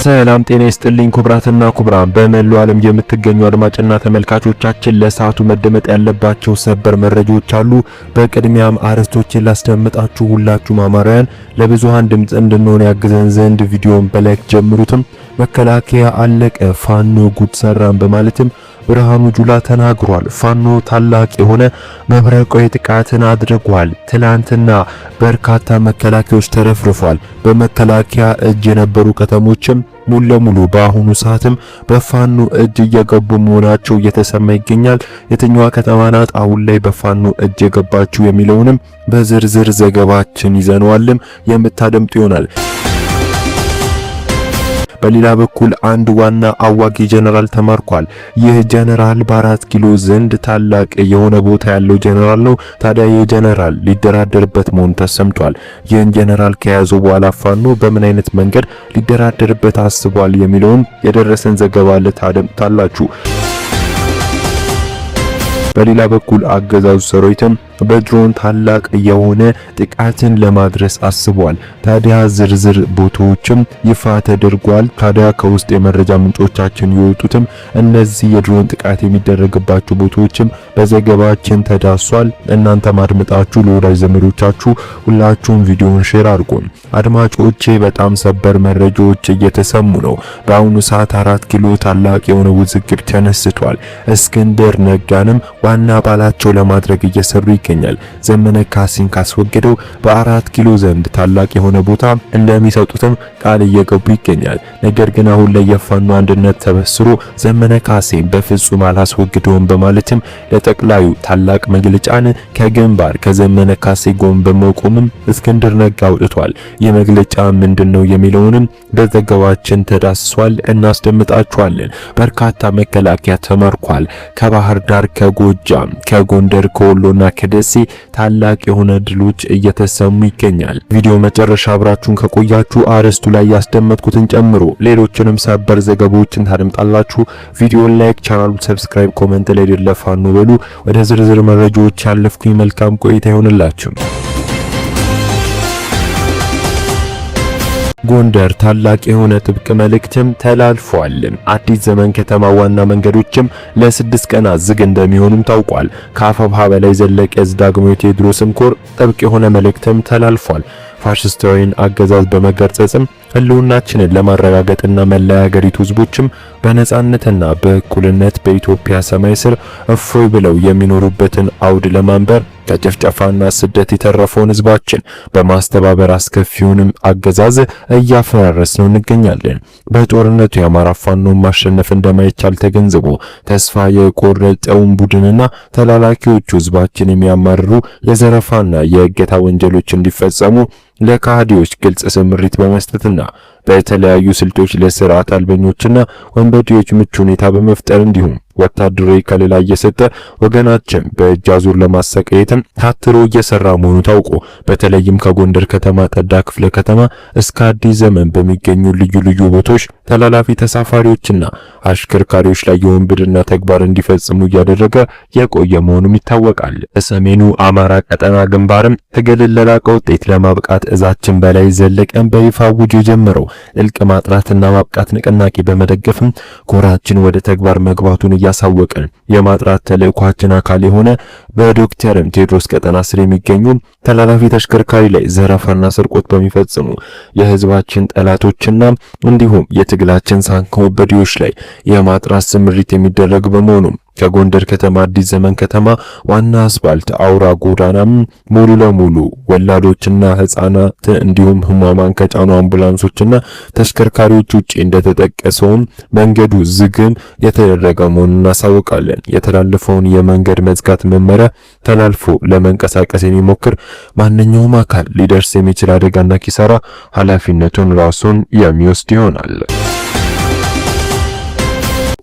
ሰላም ጤና ይስጥልኝ ኩብራትና ኩብራን በመላው ዓለም የምትገኙ አድማጭና ተመልካቾቻችን ለሰዓቱ መደመጥ ያለባቸው ሰበር መረጃዎች አሉ። በቅድሚያም አርዕስቶችን ላስደምጣችሁ። ሁላችሁም አማራውያን ለብዙሃን ድምጽ እንድንሆን ያግዘን ዘንድ ቪዲዮን በላይክ ጀምሩትም። መከላከያ አለቀ፣ ፋኖ ጉድ ሰራን በማለትም ብርሃኑ ጁላ ተናግሯል። ፋኖ ታላቅ የሆነ መብረቃዊ ጥቃትን አድርጓል። ትላንትና በርካታ መከላከያዎች ተረፍርፏል። በመከላከያ እጅ የነበሩ ከተሞችም ሙሉ ለሙሉ በአሁኑ ሰዓትም በፋኖ እጅ እየገቡ መሆናቸው እየተሰማ ይገኛል። የትኛዋ ከተማ ናት አሁን ላይ በፋኖ እጅ የገባችው የሚለውንም በዝርዝር ዘገባችን ይዘነዋልም የምታደምጡ ይሆናል። በሌላ በኩል አንድ ዋና አዋጊ ጀነራል ተማርኳል። ይህ ጀነራል በ4 ኪሎ ዘንድ ታላቅ የሆነ ቦታ ያለው ጀነራል ነው። ታዲያ ይህ ጀነራል ሊደራደርበት መሆኑ ተሰምቷል። ይህን ጀነራል ከያዘው በኋላ ፋኖ በምን አይነት መንገድ ሊደራደርበት አስቧል የሚለውን የደረሰን ዘገባ ታደምጣላችሁ። በሌላ በኩል አገዛዙ ሰራዊትም በድሮን ታላቅ የሆነ ጥቃትን ለማድረስ አስቧል። ታዲያ ዝርዝር ቦታዎችም ይፋ ተደርጓል። ታዲያ ከውስጥ የመረጃ ምንጮቻችን የወጡትም እነዚህ የድሮን ጥቃት የሚደረግባቸው ቦታዎችም በዘገባችን ተዳሷል። እናንተ ማድመጣችሁ ለወዳጅ ዘመዶቻችሁ ሁላችሁም ቪዲዮውን ሼር አድርጉ። አድማጮቼ በጣም ሰበር መረጃዎች እየተሰሙ ነው። በአሁኑ ሰዓት 4 ኪሎ ታላቅ የሆነ ውዝግብ ተነስቷል። እስክንድር ነጋንም ዋና አባላቸው ለማድረግ እየሰሩ ይገኛል። ዘመነ ካሴን ካስወገደው በ4 ኪሎ ዘንድ ታላቅ የሆነ ቦታ እንደሚሰጡትም ቃል እየገቡ ይገኛል። ነገር ግን አሁን ላይ የፋኖ አንድነት ተበስሮ ዘመነ ካሴን በፍጹም አላስወግደውም በማለትም ለጠቅላዩ ታላቅ መግለጫን ከግንባር ከዘመነ ካሴ ጎን በመቆምም እስክንድር ነጋ አውጥቷል። ይህ መግለጫ ምንድነው የሚለውንም በዘገባችን ተዳስሷል፣ እናስደምጣችኋለን። በርካታ መከላከያ ተማርኳል። ከባህር ዳር ከጎጃም ከጎንደር ከወሎና ከደሴ ታላቅ የሆነ ድሎች እየተሰሙ ይገኛል። ቪዲዮ መጨረሻ አብራችሁን ከቆያችሁ አርዕስቱ ላይ ያስደመጥኩትን ጨምሮ ሌሎችንም ሰበር ዘገባዎችን ታደምጣላችሁ። ቪዲዮን ላይክ፣ ቻናሉን ሰብስክራይብ፣ ኮሜንት ላይ ደለፋኑ በሉ። ወደ ዝርዝር መረጃዎች ያለፍኩኝ። መልካም ቆይታ ይሆንላችሁ። ጎንደር ታላቅ የሆነ ጥብቅ መልእክትም ተላልፏል። አዲስ ዘመን ከተማ ዋና መንገዶችም ለ6 ቀናት ዝግ እንደሚሆኑም ታውቋል። ከአፋብኃ በላይ ዘለቀ ዳግማዊ ቴዎድሮስም ኮር ጥብቅ የሆነ መልእክትም ተላልፏል። ፋሽስታዊን አገዛዝ በመገርጸጽም ህልውናችንን ለማረጋገጥና መላ የሀገሪቱ ህዝቦችም በነጻነትና በእኩልነት በኢትዮጵያ ሰማይ ስር እፎይ ብለው የሚኖሩበትን አውድ ለማንበር ከጭፍጨፋና ስደት የተረፈውን ህዝባችን በማስተባበር አስከፊውንም አገዛዝ እያፈራረስነው እንገኛለን። በጦርነቱ የአማራ ፋኖን ማሸነፍ እንደማይቻል ተገንዝቦ ተስፋ የቆረጠውን ቡድንና ተላላኪዎቹ ህዝባችን የሚያማርሩ የዘረፋና የእገታ ወንጀሎች እንዲፈጸሙ ለካህዲዎች ግልጽ ስምሪት በመስጠትና በተለያዩ ስልቶች ለስርዓት አልበኞችና ወንበዴዎች ምቹ ሁኔታ በመፍጠር እንዲሁም ወታደራዊ ከለላ እየሰጠ ወገናችን በእጅ አዙር ለማሰቃየትም ታትሮ እየሰራ መሆኑ ታውቆ በተለይም ከጎንደር ከተማ ጠዳ ክፍለ ከተማ እስከ አዲስ ዘመን በሚገኙ ልዩ ልዩ ቦታዎች ተላላፊ ተሳፋሪዎችና አሽከርካሪዎች ላይ የወንብድና ተግባር እንዲፈጽሙ እያደረገ የቆየ መሆኑም ይታወቃል። በሰሜኑ አማራ ቀጠና ግንባርም ትግልን ለላቀ ውጤት ለማብቃት እዛችን በላይ ዘለቀን በይፋ አውጆ የጀመረው እልቅ ማጥራትና ማብቃት ንቅናቄ በመደገፍም ኮራችን ወደ ተግባር መግባቱን ያሳወቀን የማጥራት ተልእኳችን አካል የሆነ በዶክተርም ቴዎድሮስ ቀጠና ስር የሚገኙ ተላላፊ ተሽከርካሪ ላይ ዘረፋና ስርቆት በሚፈጽሙ የህዝባችን ጠላቶችና እንዲሁም የትግላችን ሳንኮበዲዎች ላይ የማጥራት ስምሪት የሚደረግ በመሆኑ ከጎንደር ከተማ አዲስ ዘመን ከተማ ዋና አስፋልት አውራ ጎዳናም ሙሉ ለሙሉ ወላዶችና ህፃናት እንዲሁም ህሙማን ከጫኑ አምቡላንሶችና ተሽከርካሪዎች ውጪ እንደተጠቀሰውም መንገዱ ዝግም የተደረገ መሆኑን እናሳውቃለን። የተላለፈውን የመንገድ መዝጋት መመሪያ ተላልፎ ለመንቀሳቀስ የሚሞክር ማንኛውም አካል ሊደርስ የሚችል አደጋና ኪሳራ ኃላፊነቱን ራሱን የሚወስድ ይሆናል።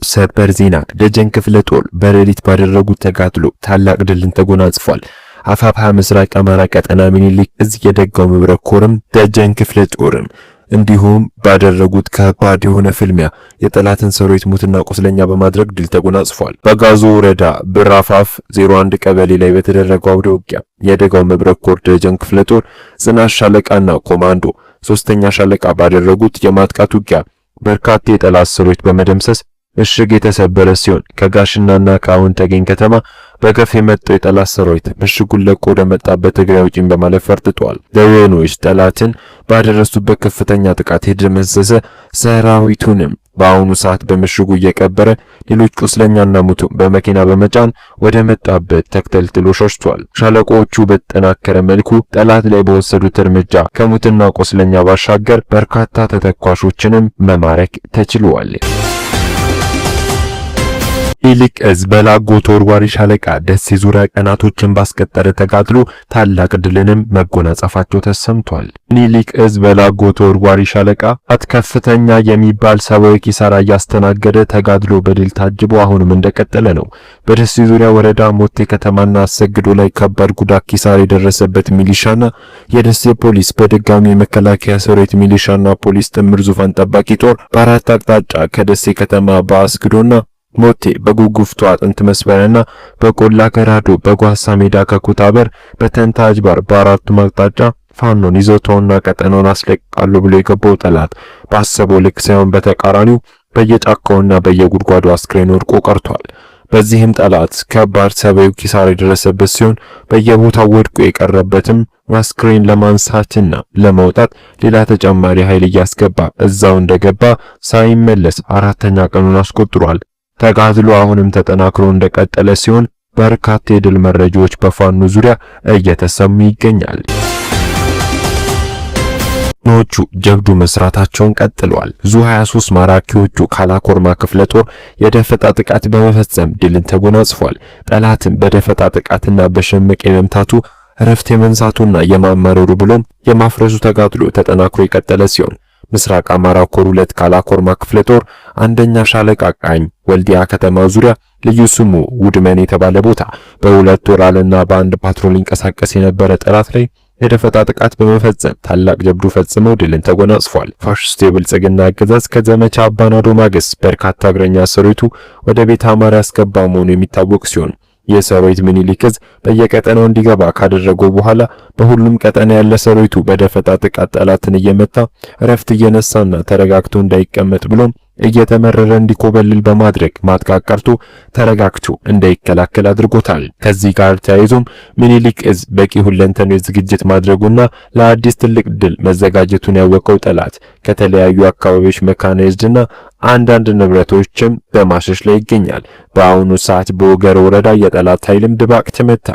ሰበር ዜና። ደጀን ክፍለ ጦር በሌሊት ባደረጉት ተጋድሎ ታላቅ ድልን ተጎናጽፏል። አፋብኃ ምስራቅ አማራ ቀጠና ሚኒሊክ እዚህ የደጋው መብረቅ ኮርም ደጀን ክፍለ ጦርም እንዲሁም ባደረጉት ከባድ የሆነ ፍልሚያ የጠላትን ሰራዊት ሙትና ቁስለኛ በማድረግ ድል ተጎናጽፏል። በጋዞ ወረዳ ብራፋፍ 01 ቀበሌ ላይ በተደረገው አውደ ውጊያ የደጋው መብረቅ ኮር ደጀን ክፍለ ጦር ጽናት ሻለቃና ኮማንዶ 3ኛ ሻለቃ ባደረጉት የማጥቃት ውጊያ በርካታ የጠላት ሰራዊት በመደምሰስ ምሽግ የተሰበረ ሲሆን ከጋሽናና ከአሁን ተገኝ ከተማ በገፍ የመጣው የጠላት ሰራዊት ምሽጉን ለቆ ወደ መጣበት ትግራይ ውጪን በማለት ፈርጥጧል። ደወኖች ጠላትን ባደረሱበት ከፍተኛ ጥቃት የደመሰሰ ሰራዊቱንም በአሁኑ ሰዓት በምሽጉ እየቀበረ ሌሎች ቁስለኛና ሙቱ በመኪና በመጫን ወደ መጣበት ተክተልትሎ ሸሽቷል። ሻለቆቹ በተጠናከረ መልኩ ጠላት ላይ በወሰዱት እርምጃ ከሙትና ቁስለኛ ባሻገር በርካታ ተተኳሾችንም መማረክ ተችሏል። ሚኒሊክ እዝ በላጎ ተወርዋሪ ሻለቃ ደሴ ዙሪያ ቀናቶችን ባስቀጠለ ተጋድሎ ታላቅ ድልንም መጎናጸፋቸው ተሰምቷል። ሚኒሊክ እዝ በላጎ ተወርዋሪ ሻለቃ ከፍተኛ የሚባል ሰብአዊ ኪሳራ እያስተናገደ ተጋድሎ በድል ታጅቦ አሁንም እንደቀጠለ ነው። በደሴ ዙሪያ ወረዳ ሞቴ ከተማና አሰግዶ ላይ ከባድ ጉዳት ኪሳራ የደረሰበት ሚሊሻና የደሴ ፖሊስ በድጋሚ የመከላከያ ሰራዊት ሚሊሻና ፖሊስ ጥምር ዙፋን ጠባቂ ጦር በአራት አቅጣጫ ከደሴ ከተማ በአስግዶና ሞቴ በጉጉፍቱ አጥንት መስበርና በቆላ ከራዶ በጓሳ ሜዳ ከኩታበር በተንታጅ ባር በአራቱም አቅጣጫ ፋኖን ይዞታውና ቀጠናውን አስለቅቃሉ ብሎ የገባው ጠላት ባሰበው ልክ ሳይሆን በተቃራኒው በየጫካውና በየጉድጓዱ አስክሬን ወድቆ ቀርቷል። በዚህም ጠላት ከባድ ሰብአዊ ኪሳራ የደረሰበት ሲሆን በየቦታው ወድቆ የቀረበትም አስክሬን ለማንሳትና ለማውጣት ሌላ ተጨማሪ ኃይል እያስገባ እዛው እንደገባ ሳይመለስ አራተኛ ቀኑን አስቆጥሯል። ተጋድሎ አሁንም ተጠናክሮ እንደቀጠለ ሲሆን በርካታ የድል መረጃዎች በፋኖ ዙሪያ እየተሰሙ ይገኛል። ኖቹ ጀብዱ መስራታቸውን ቀጥለዋል። ዙ 23 ማራኪዎቹ ካላኮርማ ክፍለ ጦር የደፈጣ ጥቃት በመፈጸም ድልን ተጎናጽፏል። ጠላትም በደፈጣ ጥቃትና በሽምቅ የመምታቱ ረፍት የመንሳቱና የማማረሩ ብሎም የማፍረሱ ተጋድሎ ተጠናክሮ የቀጠለ ሲሆን ምስራቅ አማራ ኮር 2 ካላኮርማ ክፍለ ጦር አንደኛ ሻለቃ ቃኝ ወልዲያ ከተማ ዙሪያ ልዩ ስሙ ውድመን የተባለ ቦታ በሁለት ወራልና በአንድ ፓትሮል ይንቀሳቀስ የነበረ ጠላት ላይ የደፈጣ ጥቃት በመፈጸም ታላቅ ጀብዱ ፈጽመው ድልን ተጎናጽፏል። ፋሽስቱ የብልጽግና አገዛዝ ከዘመቻ አባናዶ ማግስት በርካታ እግረኛ ሰራዊቱ ወደ ቤተ አማራ ያስገባ መሆኑ የሚታወቅ ሲሆን የሰራዊት ሚኒሊክ እዝ በየቀጠናው እንዲገባ ካደረገው በኋላ በሁሉም ቀጠና ያለ ሰራዊቱ በደፈጣ ጥቃት ጠላትን እየመታ እረፍት እየነሳና ተረጋግቶ እንዳይቀመጥ ብሎም እየተመረረ እንዲኮበልል በማድረግ ማጥቃት ቀርቶ ተረጋግቶ እንዳይከላከል አድርጎታል። ከዚህ ጋር ተያይዞም ሚኒሊክ እዝ በቂ ሁለንተናዊ ዝግጅት ማድረጉና ለአዲስ ትልቅ ድል መዘጋጀቱን ያወቀው ጠላት ከተለያዩ አካባቢዎች መካናይዝድና አንዳንድ ንብረቶችም በማሸሽ ላይ ይገኛል። በአሁኑ ሰዓት በወገራ ወረዳ የጠላት ኃይልም ድባቅ ተመታ።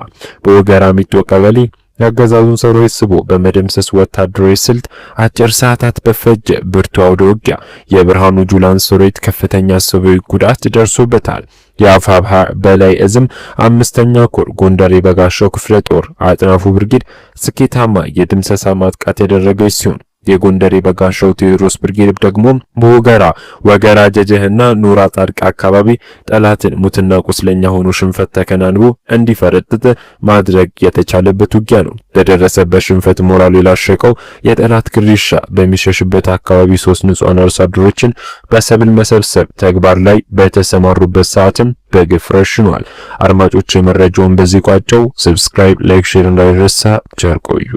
በወገራ ሚጦ ቀበሌ ያገዛዙን ሰራዊት ስቦ በመደምሰስ ወታደራዊ ስልት አጭር ሰዓታት በፈጀ ብርቱ አውደ ውጊያ የብርሃኑ ጁላን ሰራዊት ከፍተኛ ሰብአዊ ጉዳት ደርሶበታል። የአፋብሃ በላይ እዝም አምስተኛ ኮር ጎንደር የበጋሻው ክፍለ ጦር አጥናፉ ብርጌድ ስኬታማ የድምሰሳ ማጥቃት ያደረገች ሲሆን የጎንደር የበጋሻው ቴዎድሮስ ብርጌድ ደግሞ በወገራ ወገራ ጀጀህና ኑራ ጻድቃ አካባቢ ጠላትን ሙትና ቁስለኛ ሆኖ ሽንፈት ተከናንቦ እንዲፈረጥጥ ማድረግ የተቻለበት ውጊያ ነው። በደረሰበት ሽንፈት ሞራሉ የላሸቀው የጠላት ግሪሻ በሚሸሽበት አካባቢ 3 ንጹሃን አርሶ አደሮችን በሰብል መሰብሰብ ተግባር ላይ በተሰማሩበት ሰዓትም በግፍ ረሽኗል። አድማጮች የመረጃውን በዚህ ቋጨው። ሰብስክራይብ፣ ላይክ፣ ሼር እንዳይረሳ። ቸር ቆዩ።